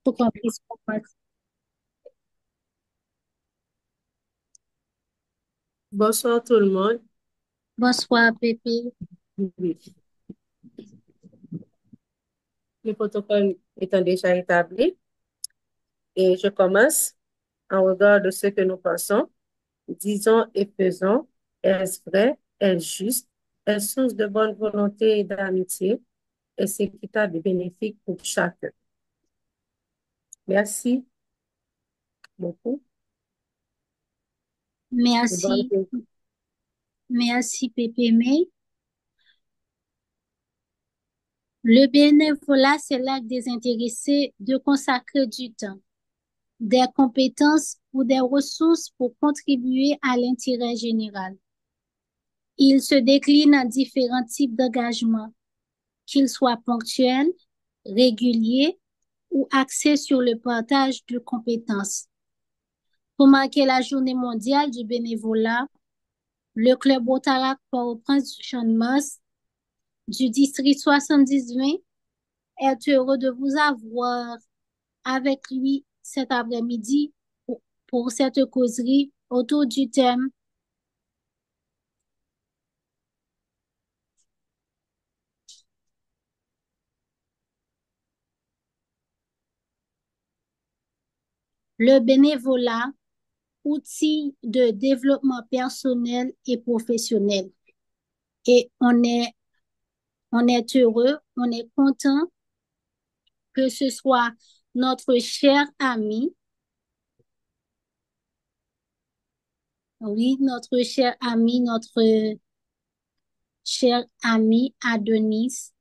pour qu'on puisse comprendre. Bonsoir tout le monde. Bonsoir, Pépé. Oui. Le protocole étant déjà établi et je commence en regard de ce que nous pensons. Disons et faisons, est-ce vrai, est-ce juste, est-ce source de bonne volonté et d'amitié, est-ce équitable et bénéfique pour chacun. Merci beaucoup. Et bonne Merci. Merci, Pépé. Mais le bénévolat, c'est l'acte désintéressé de consacrer du temps, des compétences ou des ressources pour contribuer à l'intérêt général. Il se décline en différents types d'engagement, qu'ils soient ponctuels, réguliers ou axés sur le partage de compétences. Pour marquer la journée mondiale du bénévolat, le club Rotaract Port-au-Prince du Champ-de-Mars du district 70-20 est heureux de vous avoir avec lui cet après-midi pour cette causerie autour du thème le bénévolat, outil de développement personnel et professionnel. Et on est heureux, on est content que ce soit notre cher ami, oui, notre cher ami Adonis,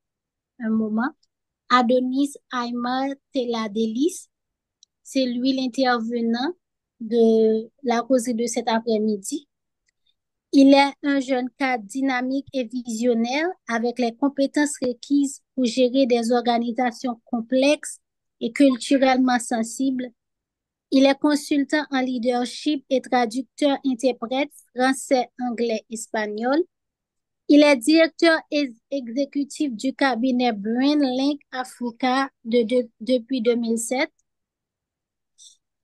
un moment, Adonis Aymar Teladelis, c'est lui l'intervenant de la causerie de cet après-midi. Il est un jeune cadre dynamique et visionnaire avec les compétences requises pour gérer des organisations complexes et culturellement sensibles. Il est consultant en leadership et traducteur-interprète français, anglais, espagnol. Il est directeur exécutif du cabinet BrainLink Africa depuis 2007.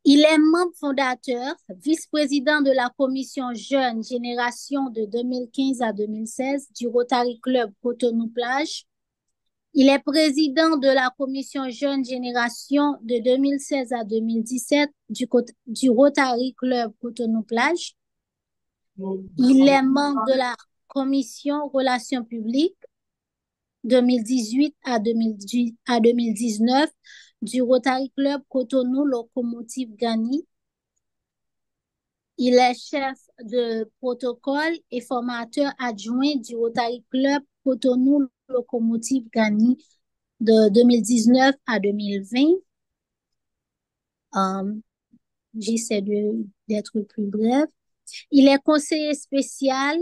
Il est membre fondateur, vice-président de la commission Jeune Génération de 2015 à 2016 du Rotary Club Cotonou-Plage. Il est président de la commission Jeune Génération de 2016 à 2017 du Rotary Club Cotonou-Plage. Il est membre de la commission Relations publiques 2018 à 2019 du Rotary Club Cotonou Locomotive Gani. Il est chef de protocole et formateur adjoint du Rotary Club Cotonou Locomotive Gani de 2019 à 2020. Euh, J'essaie d'être plus bref. Il est conseiller spécial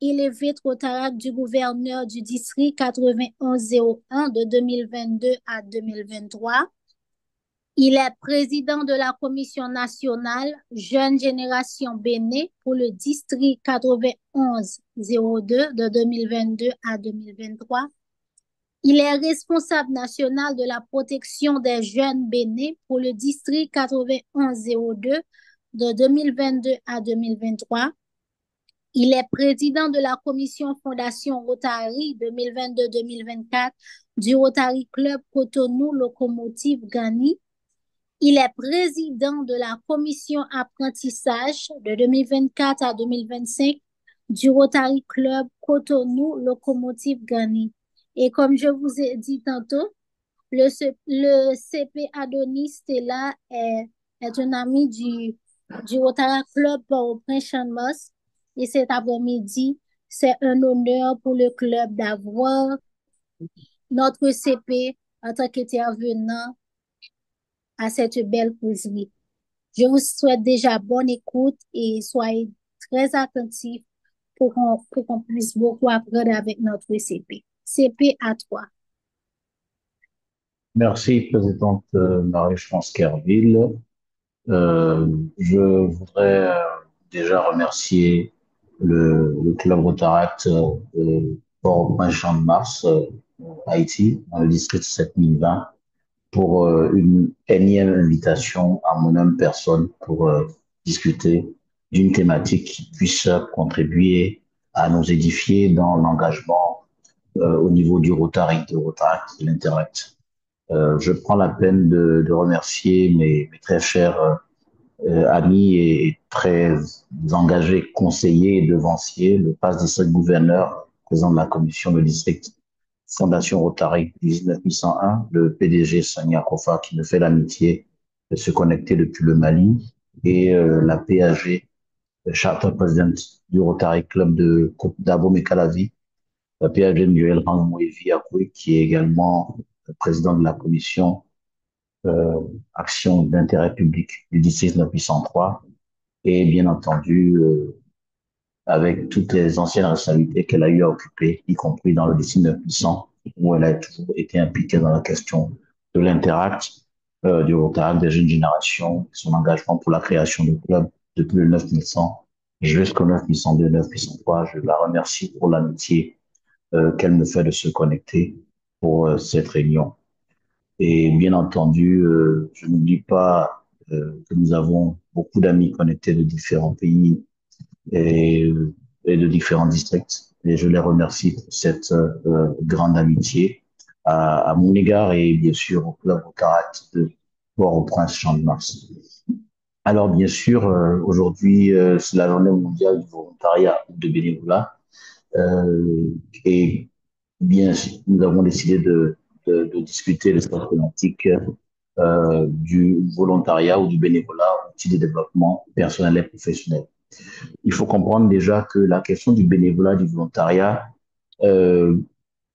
élevé Rotaract du gouverneur du district 9101 de 2022 à 2023. Il est président de la commission nationale Jeune Génération Béné pour le district 9102 de 2022 à 2023. Il est responsable national de la protection des jeunes bénins pour le district 9102 de 2022 à 2023. Il est président de la commission Fondation Rotary 2022-2024 du Rotary Club Cotonou Locomotive Gani. Il est président de la commission apprentissage de 2024 à 2025 du Rotary Club Cotonou Locomotive Gani. Et comme je vous ai dit tantôt, le CP Adonis Stella est un ami du Rotary Club au Prince-Chandos. Et cet après-midi, c'est un honneur pour le club d'avoir notre CP en tant qu'intervenant à cette belle causerie. Je vous souhaite déjà bonne écoute et soyez très attentifs pour qu'on puisse beaucoup apprendre avec notre CP. CP à toi. Merci, présidente Marie-France Kerville. Je voudrais déjà remercier le Club Rotaract de Port-au-Prince-Champ-de-Mars Haïti, dans le district 7020, pour une énième invitation à mon âme personne pour discuter d'une thématique qui puisse contribuer à nous édifier dans l'engagement au niveau du Rotary, de Rotaract, de l'Interact. Je prends la peine de remercier mes très chers amis et très engagés conseillers et devanciers, le passe-district gouverneur, président de la commission de district Fondation Rotary 19801, le PDG Sania Kofa qui me fait l'amitié de se connecter depuis le Mali et la PAG, Charter President du Rotary Club de d'Abomey-Calavi, la PAG Nguyen Rangmoevi Akwe qui est également président de la commission action d'intérêt public du district 903 et bien entendu avec toutes les anciennes responsabilités qu'elle a eu à occuper, y compris dans le district 900, où elle a toujours été impliquée dans la question de l'interact, du Rotaract des jeunes générations, son engagement pour la création de clubs depuis le 9100 jusqu'au 9102, 9103. Je la remercie pour l'amitié qu'elle me fait de se connecter pour cette réunion. Et bien entendu, je n'oublie pas que nous avons beaucoup d'amis connectés de différents pays et, et de différents districts. Et je les remercie pour cette grande amitié à mon égard et bien sûr au club au Karat de Port-au-Prince, Champ-de-Mars. Alors bien sûr, aujourd'hui, c'est la journée mondiale du volontariat de bénévolat. Et bien, nous avons décidé de discuter de cette thématique du volontariat ou du bénévolat au titre de développement personnel et professionnel. Il faut comprendre déjà que la question du bénévolat, du volontariat, euh,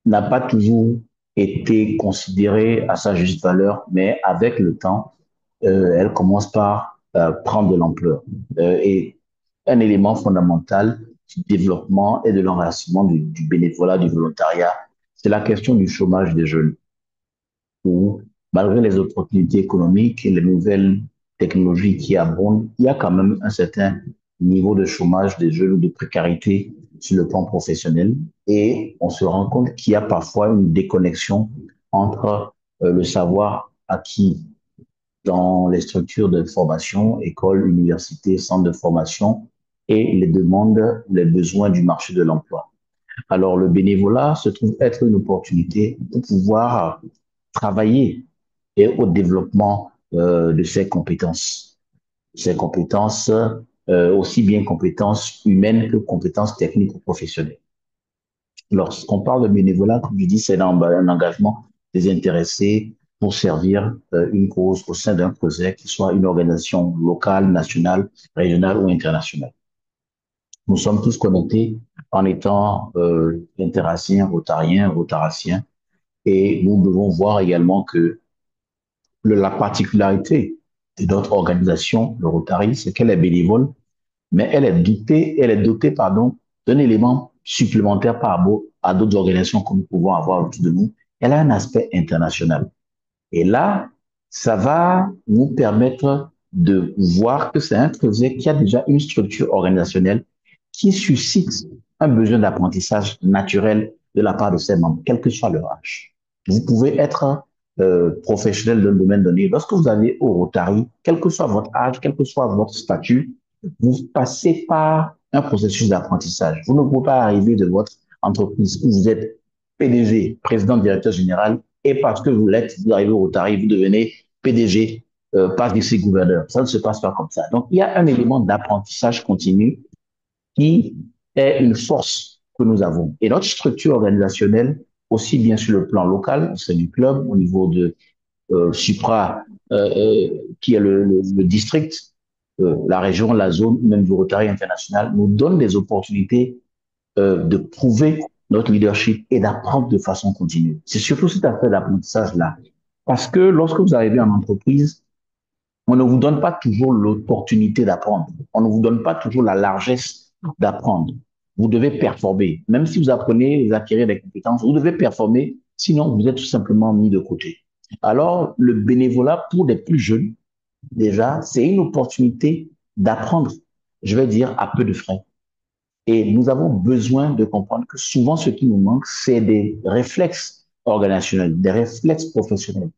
n'a pas toujours été considérée à sa juste valeur, mais avec le temps, elle commence par prendre de l'ampleur. Et un élément fondamental du développement et de l'enracinement du bénévolat, du volontariat, c'est la question du chômage des jeunes où, malgré les opportunités économiques et les nouvelles technologies qui abondent, il y a quand même un certain niveau de chômage des jeunes ou de précarité sur le plan professionnel. Et on se rend compte qu'il y a parfois une déconnexion entre le savoir acquis dans les structures de formation, écoles, universités, centres de formation, et les demandes, les besoins du marché de l'emploi. Alors, le bénévolat se trouve être une opportunité pour pouvoir travailler et au développement de ses compétences. Ces compétences, aussi bien compétences humaines que compétences techniques ou professionnelles. Lorsqu'on parle de bénévolat, comme je dis, c'est un engagement désintéressé pour servir une cause au sein d'un projet, qui soit une organisation locale, nationale, régionale ou internationale. Nous sommes tous connectés en étant interaciens, rotariens, rotaraciens, et nous devons voir également que la particularité de notre organisation, le Rotary, c'est qu'elle est bénévole, mais elle est dotée, pardon, d'un élément supplémentaire par rapport à d'autres organisations que nous pouvons avoir autour de nous. Elle a un aspect international. Et là, ça va nous permettre de voir que c'est un projet qui a déjà une structure organisationnelle qui suscite un besoin d'apprentissage naturel de la part de ses membres, quel que soit leur âge. Vous pouvez être professionnel d'un domaine donné. Lorsque vous allez au Rotary, quel que soit votre âge, quel que soit votre statut, vous passez par un processus d'apprentissage. Vous ne pouvez pas arriver de votre entreprise où vous êtes PDG, président directeur général, et parce que vous l'êtes, vous arrivez au Rotary, vous devenez PDG, pas vice-gouverneur. Ça ne se passe pas comme ça. Donc, il y a un élément d'apprentissage continu qui est une force que nous avons. Et notre structure organisationnelle, aussi bien sur le plan local, au sein du club, au niveau de Supra, qui est le district, la région, la zone, même du Rotary international, nous donne des opportunités de prouver notre leadership et d'apprendre de façon continue. C'est surtout cet aspect d'apprentissage-là. Parce que lorsque vous arrivez en entreprise, on ne vous donne pas toujours l'opportunité d'apprendre. On ne vous donne pas toujours la largesse d'apprendre. Vous devez performer. Même si vous apprenez, vous acquérez des compétences, vous devez performer. Sinon, vous êtes tout simplement mis de côté. Alors, le bénévolat pour les plus jeunes, déjà, c'est une opportunité d'apprendre, je vais dire, à peu de frais. Et nous avons besoin de comprendre que souvent, ce qui nous manque, c'est des réflexes organisationnels, des réflexes professionnels.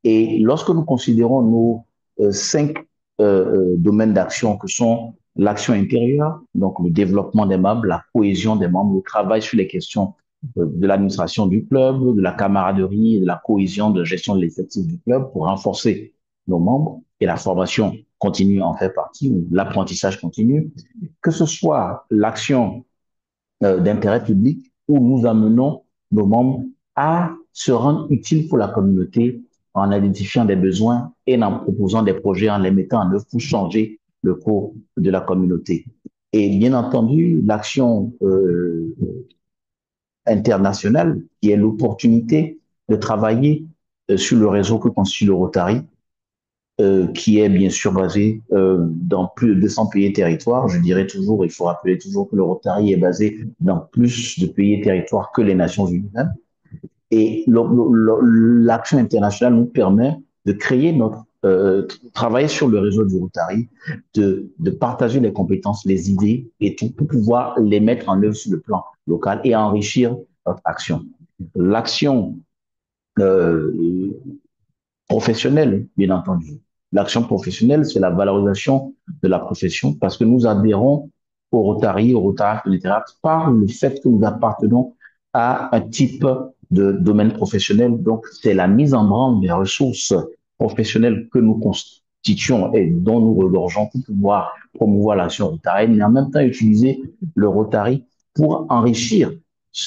Et lorsque nous considérons nos 5 domaines d'action que sont l'action intérieure, donc le développement des membres, la cohésion des membres, le travail sur les questions de l'administration du club, de la camaraderie, de la cohésion, de gestion de l'effectif du club pour renforcer nos membres, et la formation continue en fait partie, ou l'apprentissage continue, que ce soit l'action d'intérêt public où nous amenons nos membres à se rendre utiles pour la communauté en identifiant des besoins et en proposant des projets, en les mettant en œuvre pour changer le cours de la communauté. Et bien entendu, l'action internationale, qui est l'opportunité de travailler sur le réseau que constitue le Rotary, qui est bien sûr basé dans plus de 200 pays et territoires. Je dirais toujours, il faut rappeler toujours que le Rotary est basé dans plus de pays et territoires que les Nations Unies. Et l'action internationale nous permet de créer notre travailler sur le réseau du Rotary, de partager les compétences, les idées et tout pour pouvoir les mettre en œuvre sur le plan local et enrichir notre action. L'action professionnelle, bien entendu. L'action professionnelle, c'est la valorisation de la profession parce que nous adhérons au Rotary, au Rotaract, au Littéract par le fait que nous appartenons à un type de domaine professionnel. Donc, c'est la mise en branle des ressources professionnelles que nous constituons et dont nous regorgeons pour pouvoir promouvoir l'action rotarienne, mais en même temps utiliser le Rotary pour enrichir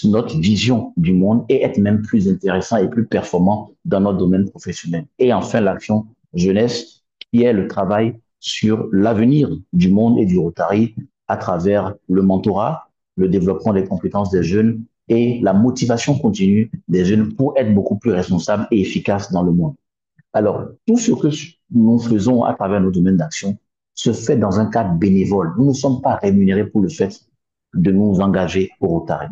notre vision du monde et être même plus intéressant et plus performant dans notre domaine professionnel. Et enfin, l'action jeunesse, qui est le travail sur l'avenir du monde et du Rotary à travers le mentorat, le développement des compétences des jeunes et la motivation continue des jeunes pour être beaucoup plus responsables et efficaces dans le monde. Alors, tout ce que nous faisons à travers nos domaines d'action se fait dans un cadre bénévole. Nous ne sommes pas rémunérés pour le fait de nous engager au Rotary.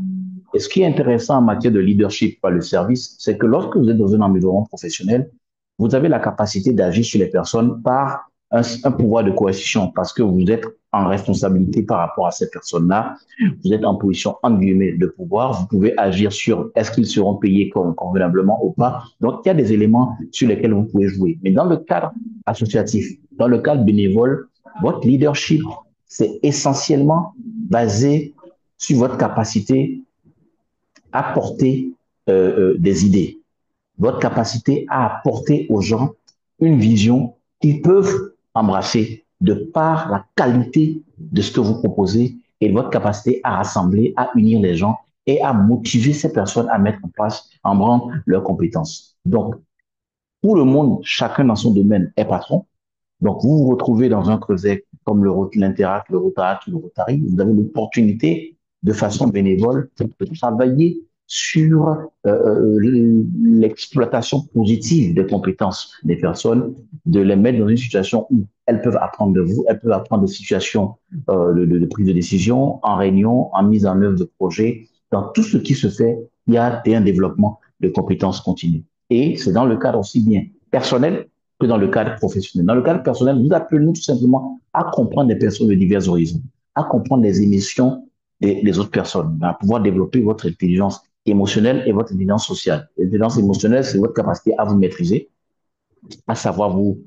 Et ce qui est intéressant en matière de leadership par le service, c'est que lorsque vous êtes dans un environnement professionnel, vous avez la capacité d'agir sur les personnes par un pouvoir de coercition parce que vous êtes en responsabilité par rapport à ces personnes-là. Vous êtes en position, entre guillemets, de pouvoir. Vous pouvez agir sur est-ce qu'ils seront payés convenablement ou pas. Donc, il y a des éléments sur lesquels vous pouvez jouer. Mais dans le cadre associatif, dans le cadre bénévole, votre leadership, c'est essentiellement basé sur votre capacité à porter des idées, votre capacité à apporter aux gens une vision qu'ils peuvent embrasser de par la qualité de ce que vous proposez et votre capacité à rassembler, à unir les gens et à motiver ces personnes à mettre en place, en branle leurs compétences. Donc, pour le monde, chacun dans son domaine est patron. Donc, vous vous retrouvez dans un creuset comme l'Interact, le Rotaract, le Rotary. Vous avez l'opportunité, de façon bénévole, de travailler sur l'exploitation positive des compétences des personnes, de les mettre dans une situation où elles peuvent apprendre de vous, elles peuvent apprendre de situations de prise de décision, en réunion, en mise en œuvre de projets. Dans tout ce qui se fait, il y a un développement de compétences continues. Et c'est dans le cadre aussi bien personnel que dans le cadre professionnel. Dans le cadre personnel, nous appelons tout simplement à comprendre les personnes de divers horizons, à comprendre les émissions des autres personnes, à pouvoir développer votre intelligence émotionnelle et votre intelligence sociale. L'intelligence émotionnelle, c'est votre capacité à vous maîtriser, à savoir vous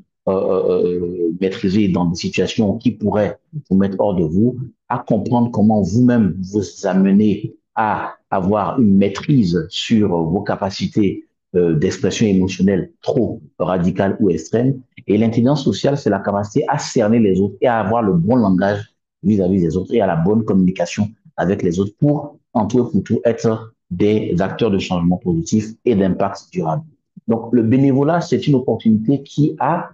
maîtriser dans des situations qui pourraient vous mettre hors de vous, à comprendre comment vous-même vous amener à avoir une maîtrise sur vos capacités d'expression émotionnelle trop radicale ou extrême. Et l'intelligence sociale, c'est la capacité à cerner les autres et à avoir le bon langage vis-à-vis des autres et à la bonne communication avec les autres pour, entre eux, pour tout, être des acteurs de changement positif et d'impact durable. Donc, le bénévolat, c'est une opportunité qui a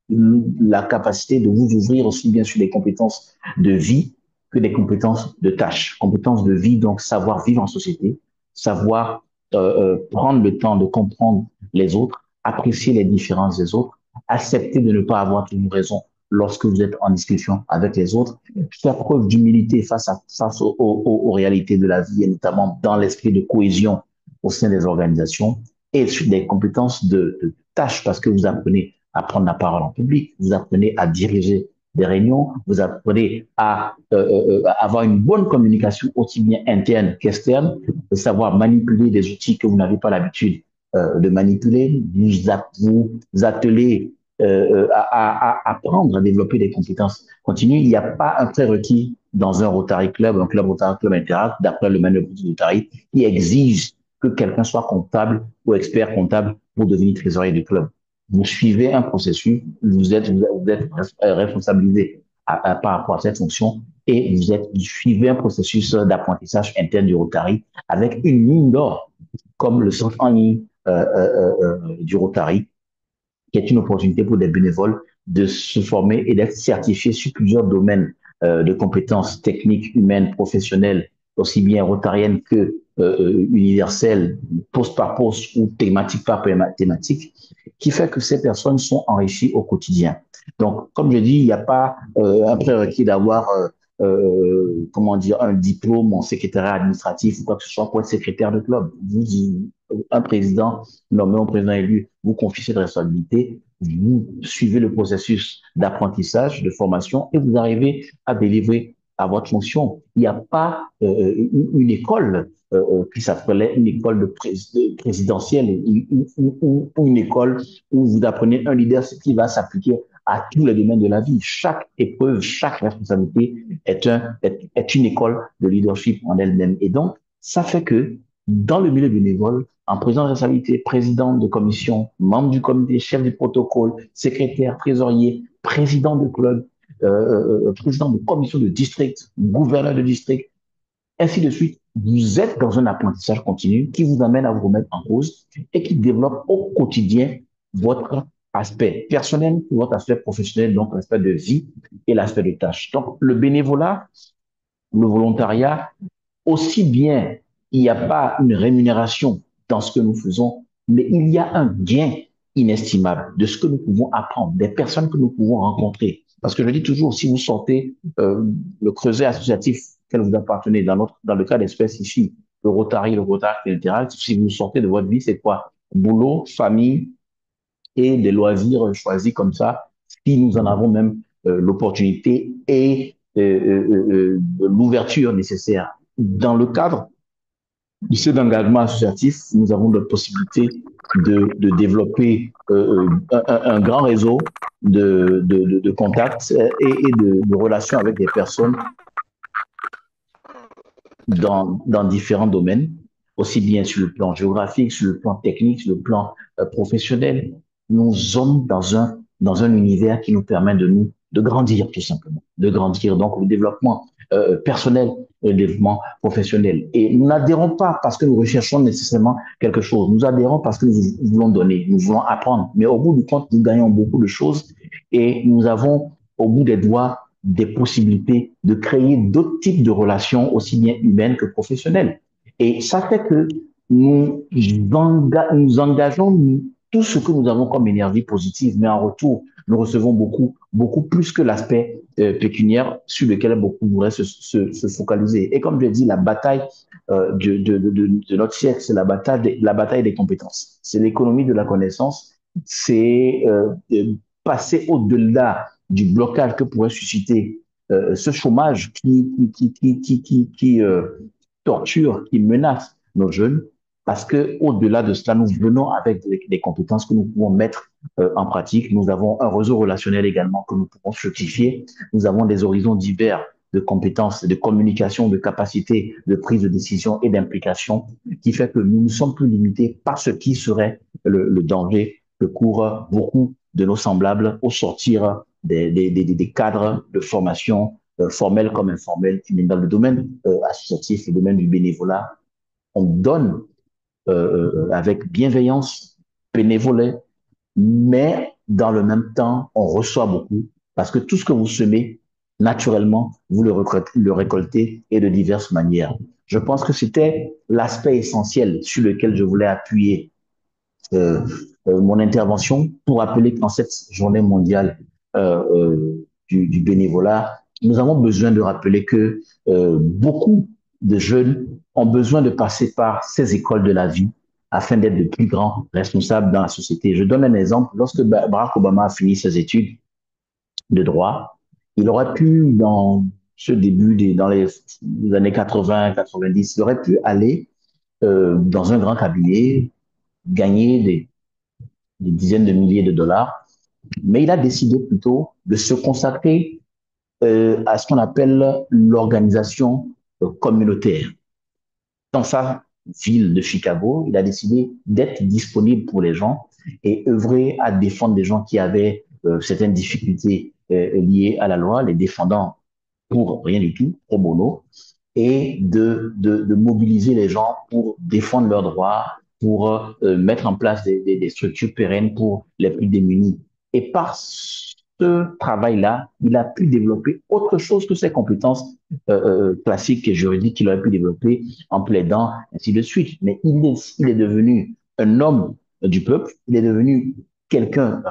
la capacité de vous ouvrir aussi bien sur les compétences de vie que des compétences de tâches. Compétences de vie, donc savoir vivre en société, savoir prendre le temps de comprendre les autres, apprécier les différences des autres, accepter de ne pas avoir toujours raison lorsque vous êtes en discussion avec les autres, faire preuve d'humilité face aux réalités de la vie et notamment dans l'esprit de cohésion au sein des organisations et sur des compétences de tâches parce que vous apprenez à prendre la parole en public, vous apprenez à diriger des réunions, vous apprenez à avoir une bonne communication aussi bien interne qu'externe, de savoir manipuler des outils que vous n'avez pas l'habitude de manipuler, vous atteler à apprendre à développer des compétences continues. Il n'y a pas un prérequis dans un Rotary Club, un club Rotary Club Interact, d'après le manuel de Rotary, qui exige que quelqu'un soit comptable ou expert comptable pour devenir trésorier du club. Vous suivez un processus, vous êtes responsabilisé par rapport à cette fonction et vous suivez un processus d'apprentissage interne du Rotary avec une ligne d'or, comme le centre en ligne du Rotary, qui est une opportunité pour des bénévoles de se former et d'être certifiés sur plusieurs domaines de compétences techniques, humaines, professionnelles, aussi bien rotariennes que universelles, poste par poste ou thématique par thématique, qui fait que ces personnes sont enrichies au quotidien. Donc, comme je dis, il n'y a pas un prérequis d'avoir comment dire, un diplôme en secrétariat administratif ou quoi que ce soit pour être secrétaire de club. Un président nommé, un président élu, vous confie cette responsabilité, vous suivez le processus d'apprentissage, de formation et vous arrivez à délivrer à votre fonction. Il n'y a pas une école qui s'appelait une école de présidentielle ou une école où vous apprenez un leadership qui va s'appliquer à tous les domaines de la vie. Chaque épreuve, chaque responsabilité est une école de leadership en elle-même. Et donc, ça fait que dans le milieu bénévole, en président de responsabilité, président de commission, membre du comité, chef du protocole, secrétaire, trésorier, président de club, président de commission de district, gouverneur de district, ainsi de suite. Vous êtes dans un apprentissage continu qui vous amène à vous remettre en cause et qui développe au quotidien votre aspect personnel, votre aspect professionnel, donc l'aspect de vie et l'aspect de tâche. Donc, le bénévolat, le volontariat, aussi bien il n'y a pas une rémunération dans ce que nous faisons, mais il y a un gain inestimable de ce que nous pouvons apprendre, des personnes que nous pouvons rencontrer. Parce que je dis toujours, si vous sortez le creuset associatif auquel vous appartenez, dans le cas d'espèce ici, le Rotary littéral, si vous sortez de votre vie, c'est quoi? Boulot, famille et des loisirs choisis comme ça, si nous en avons même l'opportunité et l'ouverture nécessaire. Dans le cadre du site d'engagement associatif, nous avons la possibilité de développer un grand réseau de contacts et de relations avec des personnes dans différents domaines, aussi bien sur le plan géographique, sur le plan technique, sur le plan professionnel. Nous sommes dans un univers qui nous permet de grandir, tout simplement, de grandir. Donc, le développement personnel, le développement professionnel. Et nous n'adhérons pas parce que nous recherchons nécessairement quelque chose. Nous adhérons parce que nous voulons donner, nous voulons apprendre. Mais au bout du compte, nous gagnons beaucoup de choses et nous avons au bout des doigts des possibilités de créer d'autres types de relations, aussi bien humaines que professionnelles. Et ça fait que nous engageons tout ce que nous avons comme énergie positive, mais en retour, nous recevons beaucoup plus que l'aspect pécuniaire sur lequel beaucoup voudraient se focaliser. Et comme je dis, la bataille de notre siècle, c'est la bataille des compétences. C'est l'économie de la connaissance. C'est passer au-delà du blocage que pourrait susciter ce chômage qui torture, qui menace nos jeunes, parce que au-delà de cela, nous venons avec des compétences que nous pouvons mettre en pratique. Nous avons un réseau relationnel également que nous pouvons fructifier. Nous avons des horizons divers de compétences, de communication, de capacité, de prise de décision et d'implication, qui fait que nous ne sommes plus limités par ce qui serait le danger que courent beaucoup de nos semblables au sortir des cadres de formation formels comme informels. Dans le domaine associatif, le domaine du bénévolat, on donne avec bienveillance, bénévolat, mais dans le même temps, on reçoit beaucoup parce que tout ce que vous semez, naturellement, vous le récoltez et de diverses manières. Je pense que c'était l'aspect essentiel sur lequel je voulais appuyer mon intervention pour rappeler qu'en cette journée mondiale du bénévolat, nous avons besoin de rappeler que beaucoup de jeunes ont besoin de passer par ces écoles de la vie afin d'être de plus grands responsables dans la société. Je donne un exemple. Lorsque Barack Obama a fini ses études de droit, Il aurait pu, dans ce début, dans les années 80, 90, il aurait pu aller dans un grand cabinet, gagner des dizaines de milliers de dollars, mais il a décidé plutôt de se consacrer à ce qu'on appelle l'organisation communautaire. Dans sa ville de Chicago, il a décidé d'être disponible pour les gens et œuvrer à défendre des gens qui avaient certaines difficultés liées à la loi, les défendant pour rien du tout, pro bono, et de mobiliser les gens pour défendre leurs droits, pour mettre en place des structures pérennes pour les plus démunis. Et par ce travail-là, il a pu développer autre chose que ses compétences classiques et juridiques qu'il aurait pu développer en plaidant, ainsi de suite. Mais il est devenu un homme du peuple, il est devenu quelqu'un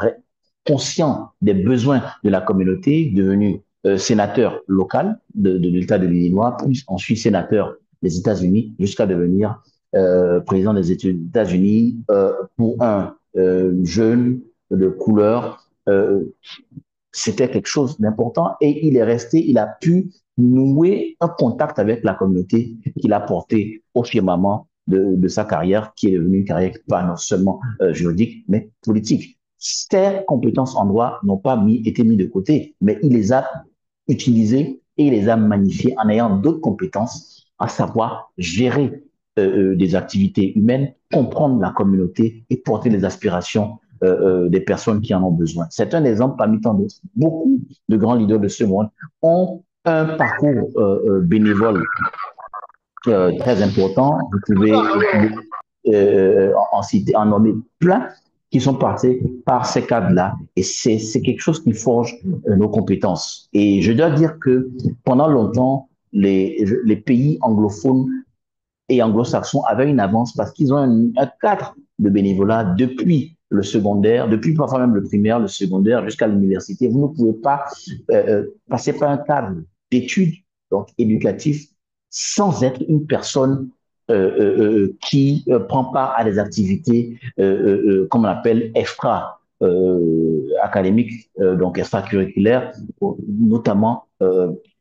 conscient des besoins de la communauté, devenu sénateur local de l'État de l'Illinois, puis ensuite sénateur des États-Unis, jusqu'à devenir président des États-Unis pour un jeune de couleur. C'était quelque chose d'important et il est resté, il a pu nouer un contact avec la communauté qu'il a porté au firmament de sa carrière, qui est devenue une carrière pas non seulement juridique, mais politique. Ses compétences en droit n'ont pas été mis de côté, mais il les a utilisées et il les a magnifiées en ayant d'autres compétences, à savoir gérer des activités humaines, comprendre la communauté et porter les aspirations des personnes qui en ont besoin. C'est un exemple parmi tant d'autres. Beaucoup de grands leaders de ce monde ont un parcours bénévole très important. Vous pouvez en citer, en nommer plein qui sont passés par ces cadres-là. Et c'est quelque chose qui forge nos compétences. Et je dois dire que pendant longtemps, les pays anglophones et anglo-saxons avaient une avance parce qu'ils ont un cadre de bénévolat depuis le secondaire, depuis parfois même le primaire, le secondaire jusqu'à l'université. Vous ne pouvez pas passer par un cadre d'études donc éducatif sans être une personne qui prend part à des activités comme on appelle extra académiques, donc extracurriculaires, notamment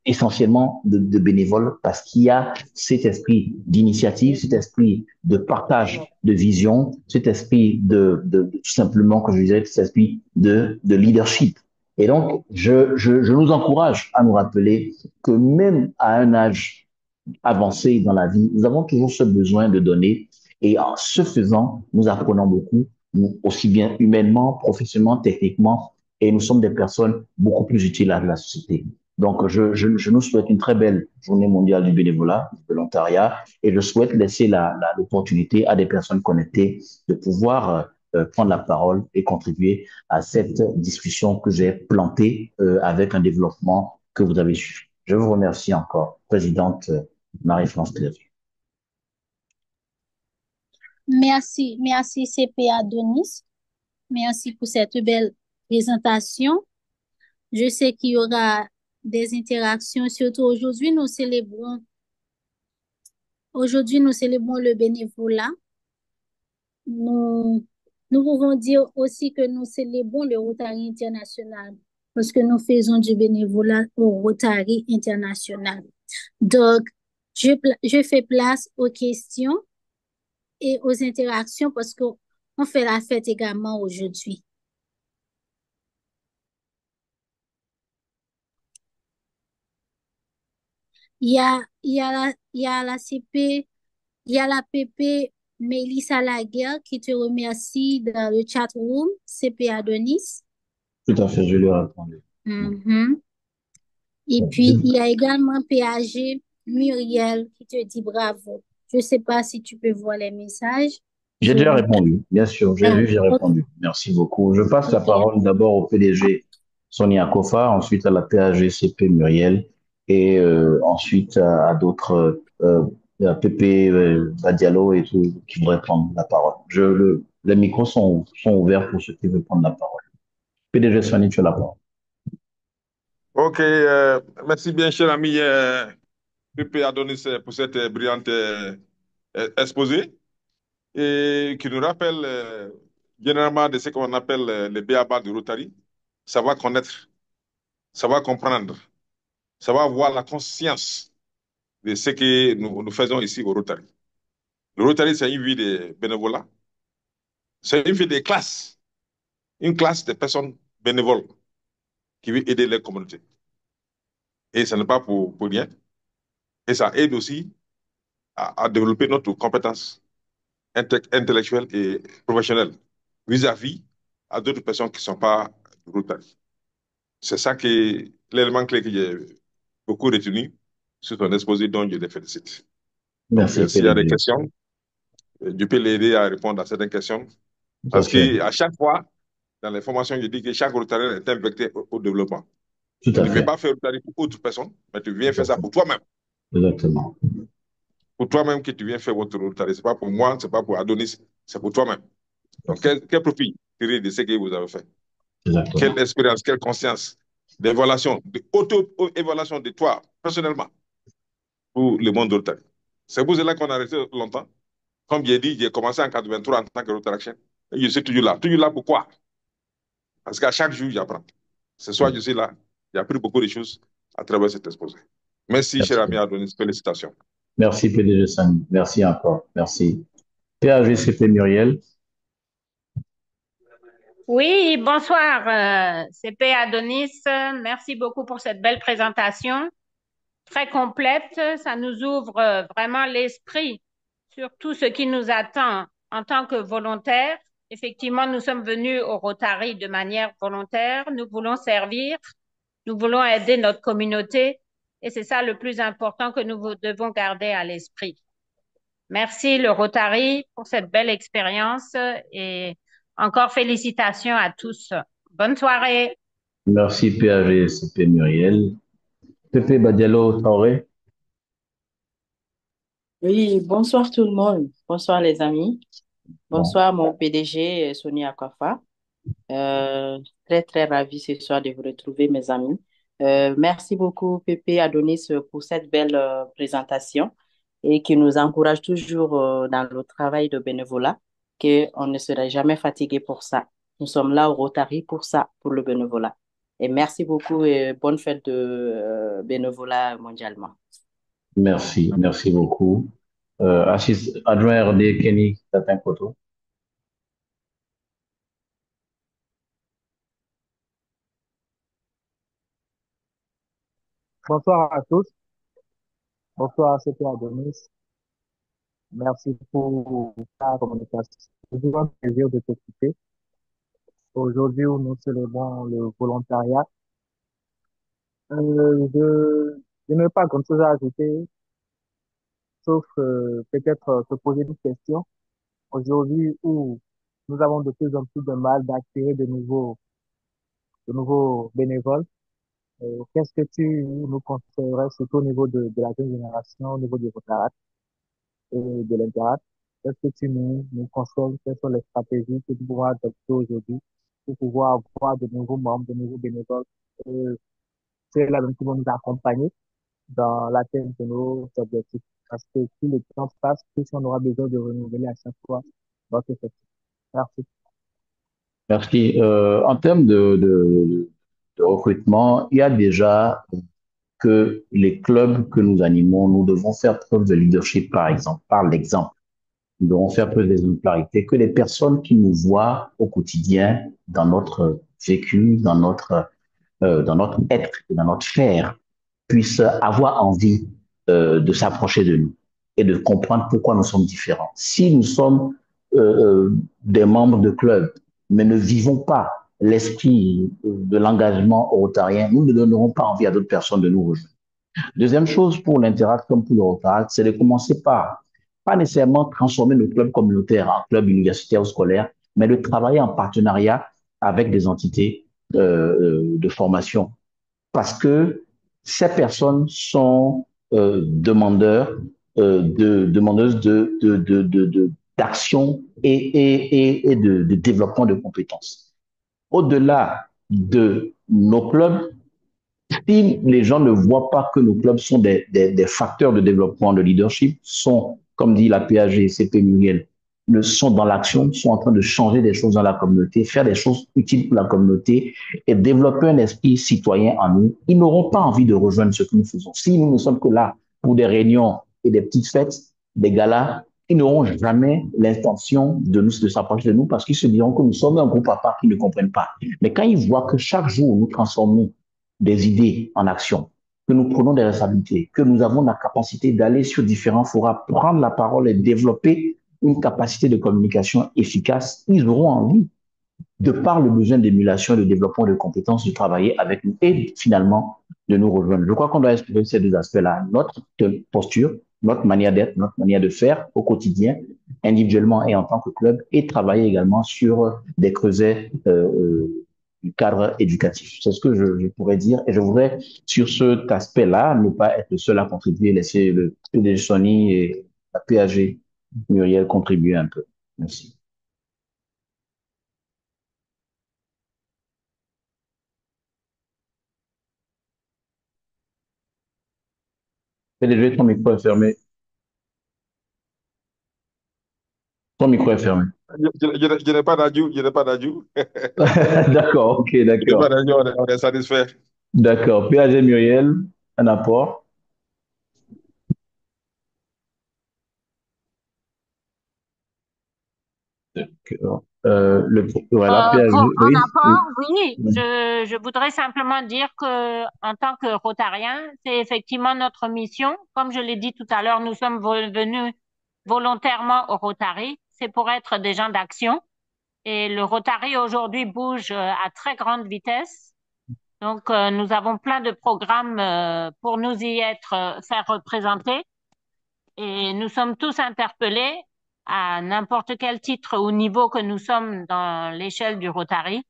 essentiellement de bénévoles parce qu'il y a cet esprit d'initiative, cet esprit de partage de vision, cet esprit tout simplement, comme je disais, cet esprit de leadership. Et donc, je nous encourage à nous rappeler que même à un âge avancé dans la vie, nous avons toujours ce besoin de donner. Et en ce faisant, nous apprenons beaucoup, aussi bien humainement, professionnellement, techniquement, et nous sommes des personnes beaucoup plus utiles à la société. Donc, je nous souhaite une très belle journée mondiale du bénévolat, du volontariat, et je souhaite laisser l'opportunité à des personnes connectées de pouvoir prendre la parole et contribuer à cette discussion que j'ai plantée avec un développement que vous avez suivi. Je vous remercie encore, Présidente Marie-France Clerc. Merci, merci CP Adonis. Merci pour cette belle présentation. Je sais qu'il y aura des interactions, surtout aujourd'hui nous célébrons le bénévolat. Nous, nous pouvons dire aussi que nous célébrons le Rotary International parce que nous faisons du bénévolat au Rotary International. Donc, je fais place aux questions et aux interactions parce qu'on fait la fête également aujourd'hui. Il y a la CP, il y a la PP Mélissa Laguerre qui te remercie dans le chat room, CP Adonis. Tout à fait, je lui ai répondu. Mhm. Et puis, il y a également PAG Muriel qui te dit bravo. Je ne sais pas si tu peux voir les messages. J'ai déjà répondu, bien sûr, j'ai vu, j'ai Ok, répondu. Merci beaucoup. Je passe la super. parole d'abord au PDG Sonia Kofa, ensuite à la PAGCP Muriel et ensuite à d'autres, à PP Badialo et tout, qui voudraient prendre la parole. Les micros sont ouverts pour ceux qui veulent prendre la parole. PDG Sonia, tu as la parole. Ok, merci bien, cher ami Pépé Adonis, pour cette brillante exposé et qui nous rappelle généralement de ce qu'on appelle les BABA de Rotary, savoir connaître. ça va comprendre, ça va avoir la conscience de ce que nous faisons ici au Rotary. Le Rotary, c'est une vie de bénévolat, c'est une vie de classe, une classe de personnes bénévoles qui veulent aider les communautés. Et ce n'est pas pour rien. Et ça aide aussi à développer notre compétence intellectuelle et professionnelle vis-à-vis à d'autres personnes qui ne sont pas du Rotary. C'est ça que l'élément clé que j'ai beaucoup retenu sur ton exposé, dont je les félicite. Donc, Merci, s'il y a des PDG. questions, je peux l'aider à répondre à certaines questions. Tout à Parce fait. qu'à chaque fois, dans les formations, je dis que chaque Rotarien est un vecteur au développement. Tout Tu à ne viens fait. pas faire Rotary pour autre personne, mais tu viens Tout à faire ça fait. pour toi-même. Exactement. Pour toi-même que tu viens faire votre Rotary. Ce n'est pas pour moi, ce n'est pas pour Adonis, c'est pour toi-même. Tout à Donc, fait. quel profit tirer de ce que vous avez fait? Exactement. Quelle expérience, quelle conscience d'évaluation, d'auto-évaluation de toi, personnellement, pour le monde Rotary. C'est pour cela qu'on a resté longtemps. Comme j'ai dit, j'ai commencé en 83 en tant que Rotary Action. Et je suis toujours là. Toujours là pourquoi? Parce qu'à chaque jour, j'apprends. Ce soir, je suis là. J'ai appris beaucoup de choses à travers cet exposé. Merci, cher ami Merci. Adonis. Félicitations. Merci, PDG Sani. Merci encore. Merci. PAGCP Muriel. Oui, bonsoir, CP Adonis. Merci beaucoup pour cette belle présentation, très complète. Ça nous ouvre vraiment l'esprit sur tout ce qui nous attend en tant que volontaires. Effectivement, nous sommes venus au Rotary de manière volontaire. Nous voulons servir, nous voulons aider notre communauté et c'est ça le plus important que nous devons garder à l'esprit. Merci le Rotary pour cette belle expérience et encore félicitations à tous. Bonne soirée. Merci, PAGCP Muriel. Pepe Badialo Traoré. Oui, bonsoir tout le monde. Bonsoir les amis. Bon. Bonsoir mon PDG Sonia Akwafa. Très très ravi ce soir de vous retrouver mes amis. Merci beaucoup Pépé Adonis pour cette belle présentation et qui nous encourage toujours dans le travail de bénévolat, qu'on ne serait jamais fatigué pour ça. Nous sommes là au Rotary pour ça, pour le bénévolat. Et merci beaucoup et bonne fête de bénévolat mondialement. Merci. Merci beaucoup. Adjoint RD Kenny Tatin Koto. Bonsoir à tous. Bonsoir à CP Adonis. Merci pour ta communication. C'est toujours un plaisir de t'écouter. Aujourd'hui, où nous célébrons le volontariat, je n'ai pas grand-chose à ajouter, sauf peut-être se poser une question. Aujourd'hui, où nous avons de plus en plus de mal d'attirer de nouveaux bénévoles, qu'est-ce que tu nous conseillerais, surtout au niveau de la jeune génération, au niveau du Rotary et de l'Interact? Qu'est-ce que tu nous conseilles? Quelles sont les stratégies que tu pourras adopter aujourd'hui pour pouvoir avoir de nouveaux membres, de nouveaux bénévoles? Et c'est là même qui vont nous accompagner dans l'atteinte de nos objectifs. Parce que si le temps passe, plus on aura besoin de renouveler à chaque fois notre effectif. Merci. Merci. En termes de recrutement, il y a déjà que les clubs que nous animons, nous devons faire preuve de leadership, par exemple, par l'exemple. Nous devons faire preuve d'exemplarité, que les personnes qui nous voient au quotidien dans notre vécu, dans notre être et dans notre faire, puissent avoir envie de s'approcher de nous et de comprendre pourquoi nous sommes différents. Si nous sommes des membres de clubs, mais ne vivons pas l'esprit de l'engagement rotarien, nous ne donnerons pas envie à d'autres personnes de nous rejoindre. Deuxième chose pour l'Interact comme pour le Rotaract, c'est de commencer par, pas nécessairement transformer nos clubs communautaires en clubs universitaires ou scolaires, mais de travailler en partenariat avec des entités de formation. Parce que ces personnes sont demandeuses d'action et de développement de compétences. Au-delà de nos clubs, si les gens ne voient pas que nos clubs sont des facteurs de développement, de leadership, sont, comme dit la PAG, CP Muriel, sont dans l'action, sont en train de changer des choses dans la communauté, faire des choses utiles pour la communauté et développer un esprit citoyen en nous, ils n'auront pas envie de rejoindre ce que nous faisons. Si nous ne sommes que là pour des réunions et des petites fêtes, des galas, ils n'auront jamais l'intention de s'approcher de nous parce qu'ils se diront que nous sommes un groupe à part qui ne comprennent pas. Mais quand ils voient que chaque jour, nous transformons des idées en action, que nous prenons des responsabilités, que nous avons la capacité d'aller sur différents forats, prendre la parole et développer une capacité de communication efficace, ils auront envie, de par le besoin d'émulation et de développement de compétences, de travailler avec nous et finalement de nous rejoindre. Je crois qu'on doit expliquer ces deux aspects-là, notre posture, notre manière d'être, notre manière de faire au quotidien, individuellement et en tant que club, et travailler également sur des creusets du cadre éducatif. C'est ce que je pourrais dire. Et je voudrais, sur cet aspect-là, ne pas être le seul à contribuer, laisser le PDG Sony et la PAG Muriel contribuer un peu. Merci. PDG, ton micro est fermé. Ton micro est fermé. Je n'ai pas d'adieu, je n'ai pas d'adieu. D'accord, ok, Je n'ai pas d'accord. d'adieu, on est satisfait. D'accord. PAG Muriel, un apport. D'accord. Voilà, PAG, En oui. apport, oui, Oui. je voudrais simplement dire que en tant que Rotarien, c'est effectivement notre mission. Comme je l'ai dit tout à l'heure, nous sommes venus volontairement au Rotary. C'est pour être des gens d'action. Et le Rotary aujourd'hui bouge à très grande vitesse. Donc, nous avons plein de programmes pour nous y être, faire représenter. Et nous sommes tous interpellés à n'importe quel titre ou niveau que nous sommes dans l'échelle du Rotary.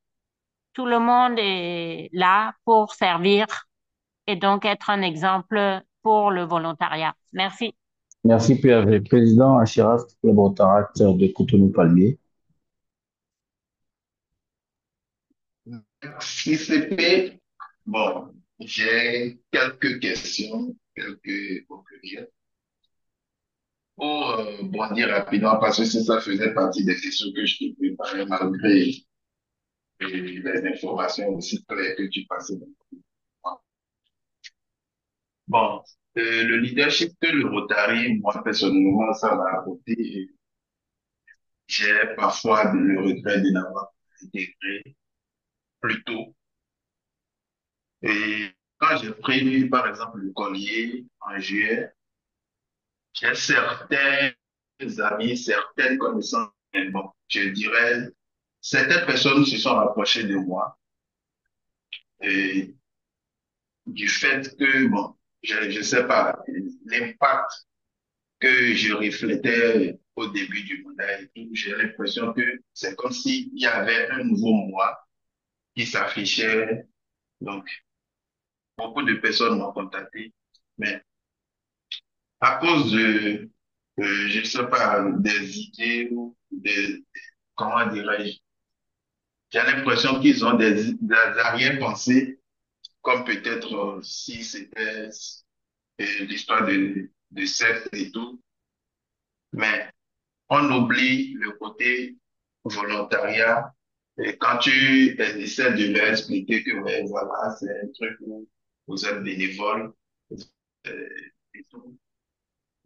Tout le monde est là pour servir et donc être un exemple pour le volontariat. Merci. Merci, PAG. Président Achiras, collaborateur de Cotonou-Palmier. Si c'était, bon, j'ai quelques questions, quelques conclusions. Pour bondir rapidement, parce que ça faisait partie des questions que je te préparais malgré les informations aussi claires que tu passais. Bon, le leadership que le Rotary, moi personnellement, ça m'a apporté. J'ai parfois le regret de n'avoir pas intégré plus tôt. Et quand j'ai pris, par exemple, le collier en juillet, j'ai certains amis, certaines connaissances, mais bon, je dirais, certaines personnes se sont rapprochées de moi et du fait que, bon, je sais pas, l'impact que je reflétais au début du mandat et tout, j'ai l'impression que c'est comme s'il y avait un nouveau moi qui s'affichait. Donc, beaucoup de personnes m'ont contacté, mais à cause de, je sais pas, des idées ou des, comment dirais-je, j'ai l'impression qu'ils ont des arrière-pensées, comme peut-être si c'était l'histoire de secte et tout, mais on oublie le côté volontariat. Et quand tu essaies de leur expliquer que ouais, voilà, c'est un truc où vous êtes bénévole, euh, et tout,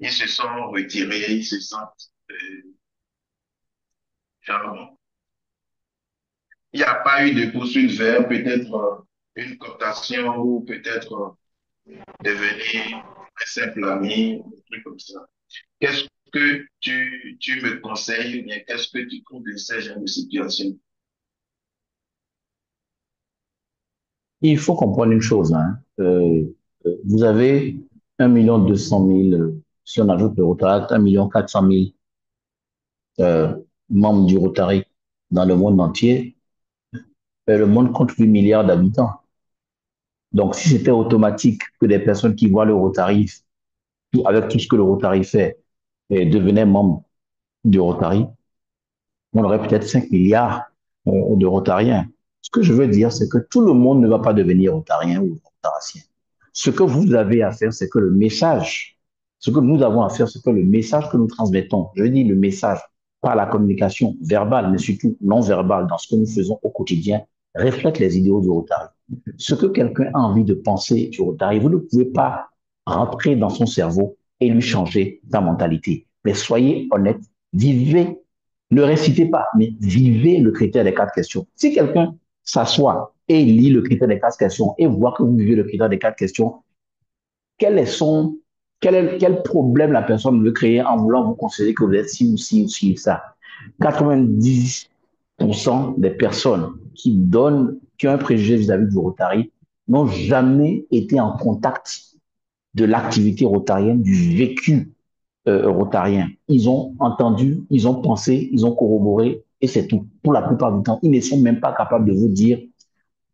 ils se sont retirés, ils se sentent genre, il n'y a pas eu de poursuite vers peut-être une cooptation ou peut-être devenir un simple ami, un truc comme ça. Qu'est-ce que tu me conseilles ou bien qu'est-ce que tu trouves de ces genre de situation? Il faut comprendre une chose, hein. Vous avez 1,2 million, si on ajoute le Rotary, 1,4 million euh, membres du Rotary dans le monde entier. Le monde compte 8 milliards d'habitants. Donc, si c'était automatique que des personnes qui voient le Rotary, avec tout ce que le Rotary fait, devenaient membres du Rotary, on aurait peut-être 5 milliards de Rotariens. Ce que je veux dire, c'est que tout le monde ne va pas devenir Rotarien ou Rotaracien. Ce que vous avez à faire, c'est que le message, ce que nous avons à faire, c'est que le message que nous transmettons, je dis le message, par la communication verbale, mais surtout non verbale, dans ce que nous faisons au quotidien, reflète les idéaux du Rotary. Ce que quelqu'un a envie de penser du Rotary, vous ne pouvez pas rentrer dans son cerveau et lui changer sa mentalité. Mais soyez honnête, vivez, ne récitez pas, mais vivez le critère des 4 questions. Si quelqu'un s'assoit et lit le critère des 4 questions et voit que vous vivez le critère des 4 questions, quel problème la personne veut créer en voulant vous considérer que vous êtes ci ou ci ou ci ou ça. 90% des personnes qui ont un préjugé vis-à-vis du Rotary n'ont jamais été en contact de l'activité rotarienne, du vécu rotarien. Ils ont entendu, ils ont pensé, ils ont corroboré et c'est tout. Pour la plupart du temps, ils ne sont même pas capables de vous dire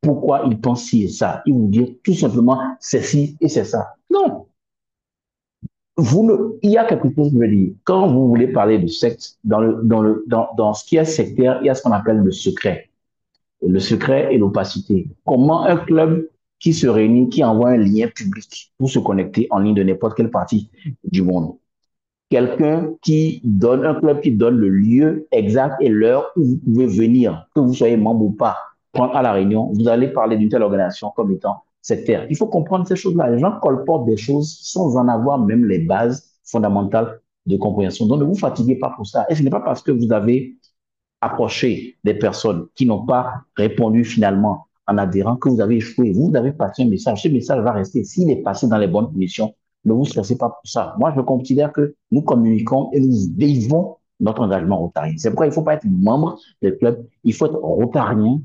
pourquoi ils pensent ci et ça. Ils vous disent tout simplement c'est ci et c'est ça. Non. Il y a quelque chose que je veux dire. Quand vous voulez parler de secte, dans ce qui est sectaire, il y a ce qu'on appelle le secret. Le secret et l'opacité. Comment un club qui se réunit, qui envoie un lien public pour se connecter en ligne de n'importe quelle partie du monde. Un club qui donne le lieu exact et l'heure où vous pouvez venir, que vous soyez membre ou pas, prendre à la réunion, vous allez parler d'une telle organisation comme étant sectaire. Il faut comprendre ces choses-là. Les gens colportent des choses sans en avoir même les bases fondamentales de compréhension. Donc, ne vous fatiguez pas pour ça. Et ce n'est pas parce que vous avez approché des personnes qui n'ont pas répondu finalement en adhérant que vous avez échoué. Vous avez passé un message. Ce message va rester. S'il est passé dans les bonnes conditions, ne vous stressez pas pour ça. Moi, je considère que nous communiquons et nous vivons notre engagement rotarien. C'est pourquoi il ne faut pas être membre des clubs. Il faut être rotarien,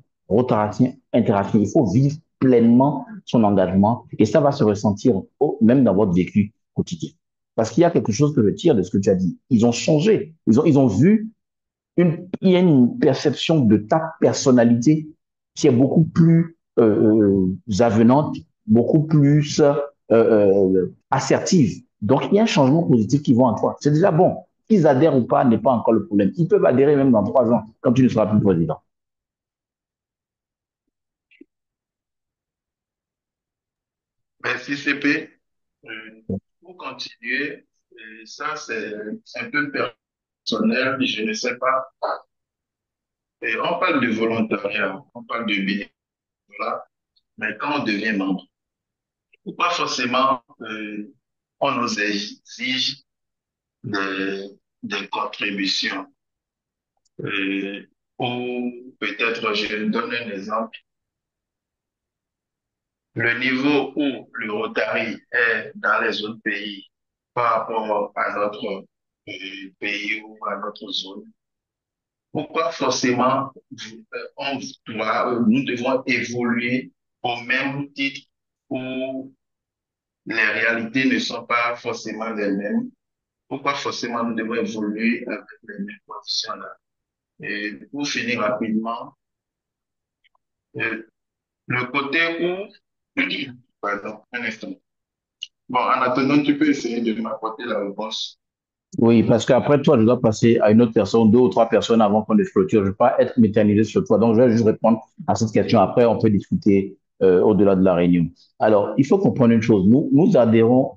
interactif. Il faut vivre pleinement son engagement et ça va se ressentir même dans votre vécu quotidien. Parce qu'il y a quelque chose que je tire de ce que tu as dit. Ils ont changé. Ils ont vu il y a une perception de ta personnalité qui est beaucoup plus avenante, beaucoup plus assertive. Donc, il y a un changement positif qui va en toi. C'est déjà bon. Qu'ils adhèrent ou pas n'est pas encore le problème. Ils peuvent adhérer même dans 3 ans, quand tu ne seras plus président. Merci, CP. Pour continuer, ça, c'est un peu personnel, je ne sais pas. Et on parle de volontariat, on parle de bénévolat, mais quand on devient membre, pas forcément on nous exige des contributions. Ou peut-être, je donne un exemple, le niveau où le Rotary est dans les autres pays par rapport à notre pays ou à notre zone. Pourquoi forcément nous devons évoluer au même titre où les réalités ne sont pas forcément les mêmes? Pourquoi forcément nous devons évoluer avec les mêmes conditions là? Et pour finir rapidement, le côté où, pardon, un instant. Bon, en attendant, tu peux essayer de m'apporter la réponse. Oui, parce qu'après toi, je dois passer à une autre personne, 2 ou 3 personnes avant qu'on ne clôture. Je ne veux pas être métallisé sur toi. Donc, je vais juste répondre à cette question. Après, on peut discuter au-delà de la réunion. Alors, il faut comprendre une chose. Nous adhérons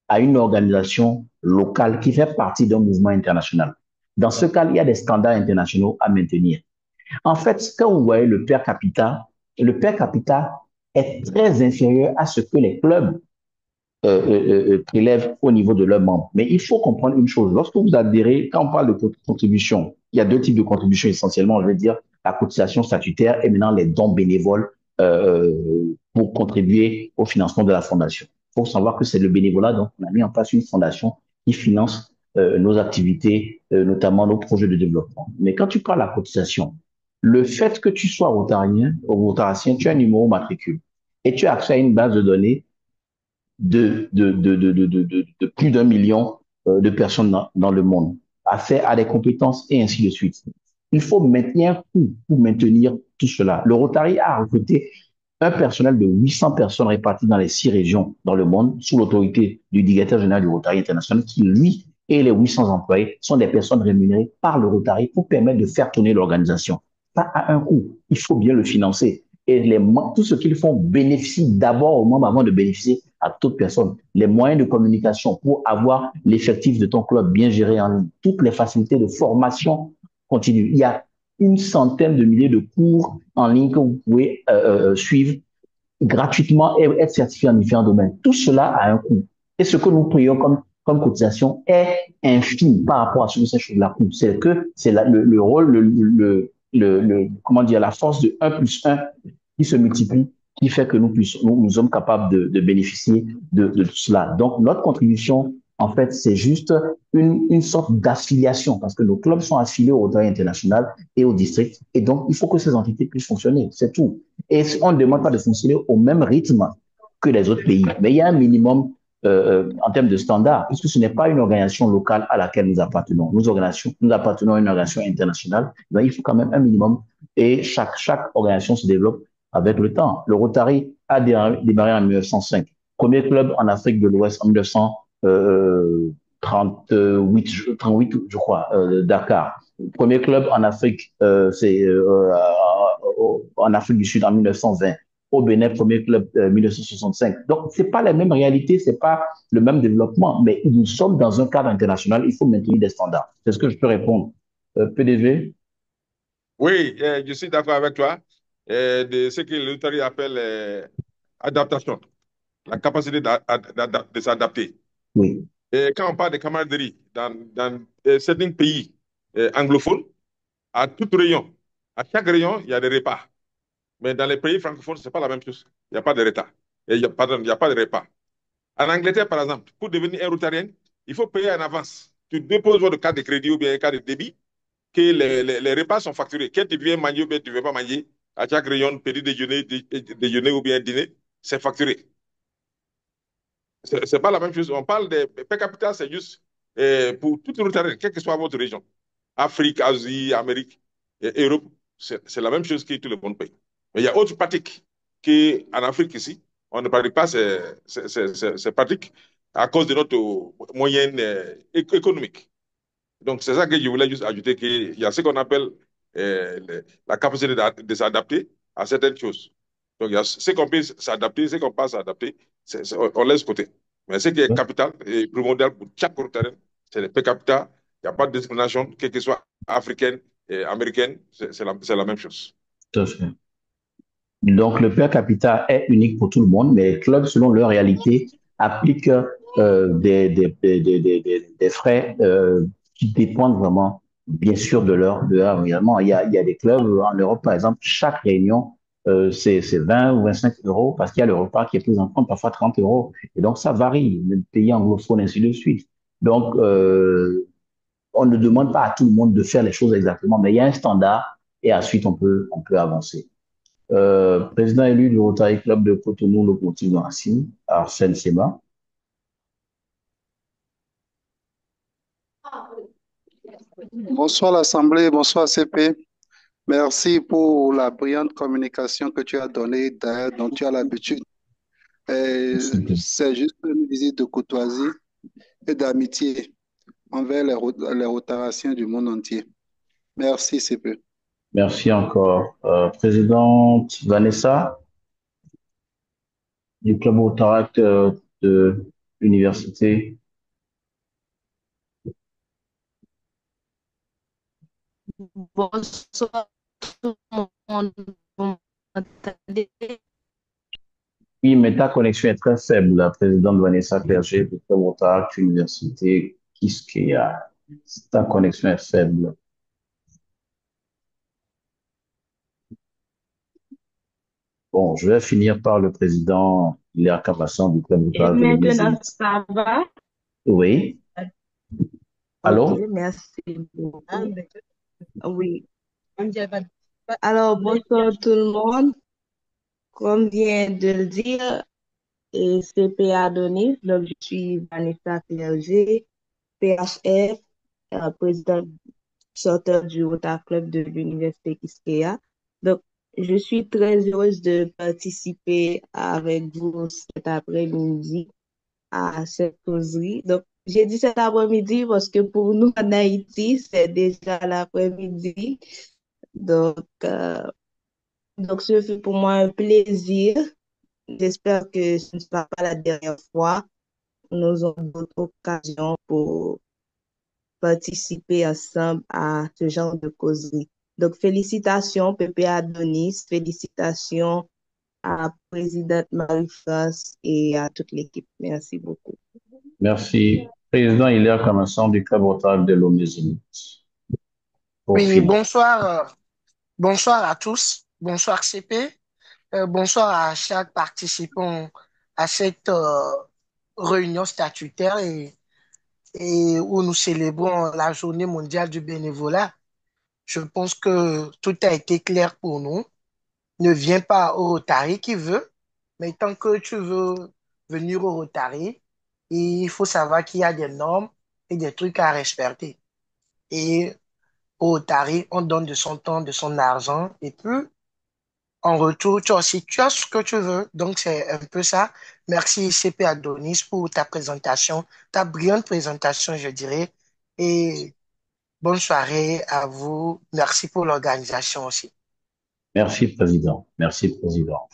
à une organisation locale qui fait partie d'un mouvement international. Dans ce cas, il y a des standards internationaux à maintenir. En fait, quand vous voyez le per capita est très inférieur à ce que les clubs prélèvent au niveau de leurs membres. Mais il faut comprendre une chose. Lorsque vous adhérez, quand on parle de contribution, il y a 2 types de contributions essentiellement. Je vais dire la cotisation statutaire et maintenant les dons bénévoles pour contribuer au financement de la fondation. Il faut savoir que c'est le bénévolat. Donc, on a mis en place une fondation qui finance nos activités, notamment nos projets de développement. Mais quand tu parles de la cotisation, le fait que tu sois rotarien ou rotarien, tu as un numéro matricule et tu as accès à une base de données de plus d'1 million de personnes dans le monde, accès à des compétences et ainsi de suite. Il faut maintenir un coût pour maintenir tout cela. Le Rotary a recruté un personnel de 800 personnes réparties dans les 6 régions dans le monde sous l'autorité du directeur général du Rotary international qui, lui, et les 800 employés sont des personnes rémunérées par le Rotary pour permettre de faire tourner l'organisation. Ça a un coût. Il faut bien le financer. Et tous ceux qu'ils font bénéficient d'abord aux membres avant de bénéficier à toute personne, les moyens de communication pour avoir l'effectif de ton club bien géré en ligne, toutes les facilités de formation continue. Il y a une centaine de milliers de cours en ligne que vous pouvez suivre gratuitement et être certifié en différents domaines. Tout cela a un coût. Et ce que nous payons comme cotisation est infime par rapport à ce que ces choses-là coûtent. C'est que c'est le rôle, comment dire, la force de 1 plus 1 qui se multiplie, qui fait que nous sommes capables de bénéficier de tout cela. Donc, notre contribution, en fait, c'est juste une sorte d'affiliation parce que nos clubs sont affiliés au Rotary International et au district. Et donc, il faut que ces entités puissent fonctionner. C'est tout. Et on ne demande pas de fonctionner au même rythme que les autres pays. Mais il y a un minimum en termes de standards, puisque ce n'est pas une organisation locale à laquelle nous appartenons. Nous appartenons à une organisation internationale. Donc, il faut quand même un minimum. Et chaque organisation se développe avec le temps. Le Rotary a démarré en 1905. Premier club en Afrique de l'Ouest en 1938, 38, je crois, Dakar. Premier club en Afrique, en Afrique du Sud en 1920. Au Bénin, premier club 1965. Donc, c'est pas la même réalité, c'est pas le même développement, mais nous sommes dans un cadre international, il faut maintenir des standards. C'est ce que je peux répondre. PDG? Oui, je suis d'accord avec toi. De ce que le Rotary appelle adaptation, la capacité de s'adapter. Oui. Et quand on parle de camaraderie dans certains pays anglophones, à tout rayon, à chaque rayon, il y a des repas. Mais dans les pays francophones, ce n'est pas la même chose. Il n'y a pas de repas. Pardon, il n'y a pas de repas. En Angleterre, par exemple, pour devenir un rotarien, il faut payer en avance. Tu déposes votre carte de crédit ou bien une carte de débit, que les repas sont facturés. Quand tu viens manger ou bien tu ne veux pas manger, à chaque rayon, petit déjeuner ou bien dîner, c'est facturé. Ce n'est pas la même chose. On parle de per capita, c'est juste pour toute rotarien, quelle que soit votre région. Afrique, Asie, Amérique, Europe, c'est la même chose que tout le monde paye. Mais il y a autre pratique qu'en Afrique ici, on ne pratique pas ces pratiques à cause de notre moyenne économique. Donc, c'est ça que je voulais juste ajouter, qu'il y a ce qu'on appelle la capacité de s'adapter à certaines choses. Donc, il y a ce qu'on peut s'adapter, ce qu'on peut s'adapter, on laisse côté. Mais ce qui est capital et primordial pour chaque Rotarian, c'est le per capita. Il n'y a pas de discrimination, quelle que soit africaine et américaine, c'est la même chose. Tout à fait. Donc, le per capita est unique pour tout le monde, mais les clubs, selon leur réalité, appliquent des frais qui dépendent vraiment, bien sûr, de leur environnement. Il y a des clubs en Europe, par exemple, chaque réunion, c'est 20 ou 25 euros parce qu'il y a le repas qui est pris en compte, parfois 30 euros. Et donc, ça varie, le pays anglophone, ainsi de suite. Donc, on ne demande pas à tout le monde de faire les choses exactement, mais il y a un standard et ensuite on peut avancer. Président élu du Rotary Club de Cotonou, Locomotive de Racine, Arsène Sema. Bonsoir l'Assemblée, bonsoir CP. Merci pour la brillante communication que tu as donnée, dont tu as l'habitude. C'est juste une visite de courtoisie et d'amitié envers les Rotaraciens du monde entier. Merci CP. Merci encore. Présidente Vanessa du Club Rotaract de l'Université. Bonsoir tout le monde. Vous m'entendez? Oui, mais ta connexion est très faible, la présidente Vanessa Clerget du Club Rotaract Université Quisqueya. Ta connexion est faible. Bon, je vais finir par le président Hilaire Cabassan du Club Rotaract de l'Université. Maintenant, ça va? Oui. Allô? Ok, merci beaucoup. Oui. Alors, bonsoir tout le monde. Comme vient de le dire, CP Adonis, donc je suis Vanessa Clerget, PHF, présidente sorteur du Rotary Club de l'Université Quisqueya. Donc, je suis très heureuse de participer avec vous cet après-midi à cette causerie. Donc, j'ai dit cet après-midi parce que pour nous en Haïti, c'est déjà l'après-midi. Donc, ce fut pour moi un plaisir j'espère que ce ne sera pas la dernière fois. Nous aurons d'autres occasions pour participer ensemble à ce genre de causerie. Donc, félicitations, Pépé Adonis, félicitations à la présidente Marie-France et à toute l'équipe. Merci beaucoup. Merci. Président Hilaire Kamasson du Club Rotary de l'Omésie. Oui, bonsoir à tous. Bonsoir CP. Bonsoir à chaque participant à cette réunion statutaire et où nous célébrons la Journée mondiale du bénévolat. Je pense que tout a été clair pour nous. Ne viens pas au Rotary qui veut, mais tant que tu veux venir au Rotary, il faut savoir qu'il y a des normes et des trucs à respecter. Et au Rotary, on donne de son temps, de son argent, et puis en retour, tu as ce que tu veux. Donc, c'est un peu ça. Merci, CP Adonis, pour ta présentation, ta brillante présentation, je dirais. Et bonne soirée à vous. Merci pour l'organisation aussi. Merci, Président. Merci, Président.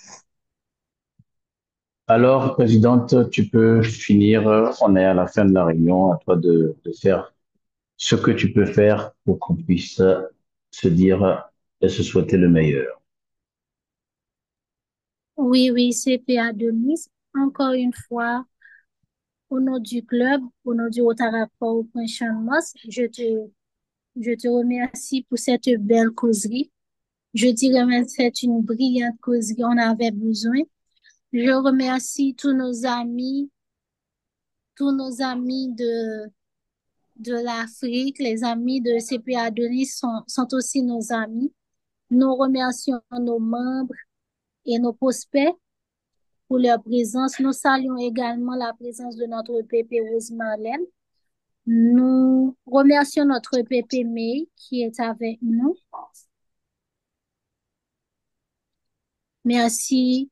Alors, Présidente, tu peux finir. On est à la fin de la réunion. À toi de faire ce que tu peux faire pour qu'on puisse se dire et se souhaiter le meilleur. Oui, CP Adonis. Encore une fois, au nom du club, au nom du Rotary Port-au-Prince-Champ-de-Mars, je te remercie pour cette belle causerie. Je dirais même que c'est une brillante causerie, on avait besoin. Je remercie tous nos amis de l'Afrique, les amis de CP Adonis sont aussi nos amis. Nous remercions nos membres et nos prospects pour leur présence. Nous saluons également la présence de notre PP Rose Marlène. Nous remercions notre PP May qui est avec nous. Merci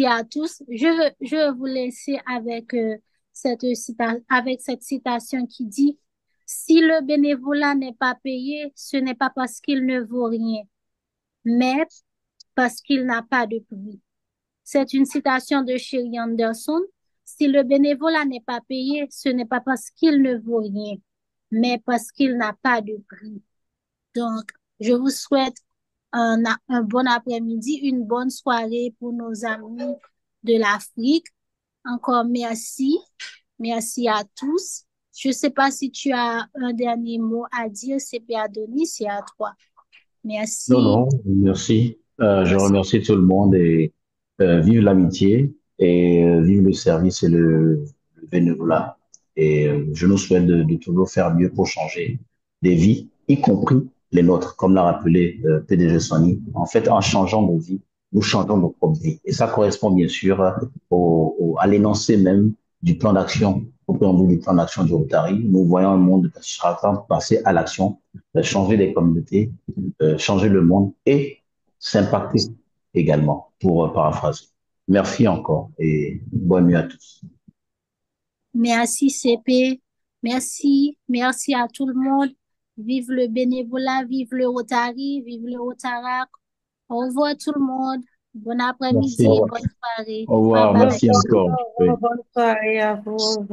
à tous. Je veux vous laisser avec cette citation qui dit: si le bénévolat n'est pas payé, ce n'est pas parce qu'il ne vaut rien, mais parce qu'il n'a pas de prix. C'est une citation de Sherry Anderson. Si le bénévolat n'est pas payé, ce n'est pas parce qu'il ne vaut rien, mais parce qu'il n'a pas de prix. Donc, je vous souhaite un bon après-midi, une bonne soirée pour nos amis de l'Afrique. Encore merci. Merci à tous. Je ne sais pas si tu as un dernier mot à dire, CP Adonis, c'est à toi. Merci. Non, merci. Je remercie tout le monde et vive l'amitié et vive le service et le bénévolat. Et je nous souhaite de toujours faire mieux pour changer des vies, y compris les nôtres, comme l'a rappelé PDG Sonny. En fait, en changeant nos vies, nous changeons nos propres vies. Et ça correspond bien sûr à l'énoncé même du plan d'action, au préambule du plan d'action du Rotary. Nous voyons un monde passer à l'action, changer les communautés, changer le monde et s'impacter également, pour paraphraser. Merci encore et bonne nuit à tous. Merci CP, merci à tout le monde. Vive le bénévolat, vive le Rotary, vive le Rotarac. Au revoir tout le monde. Bon après-midi, bonne soirée. Au revoir, merci encore. Bonne soirée à vous.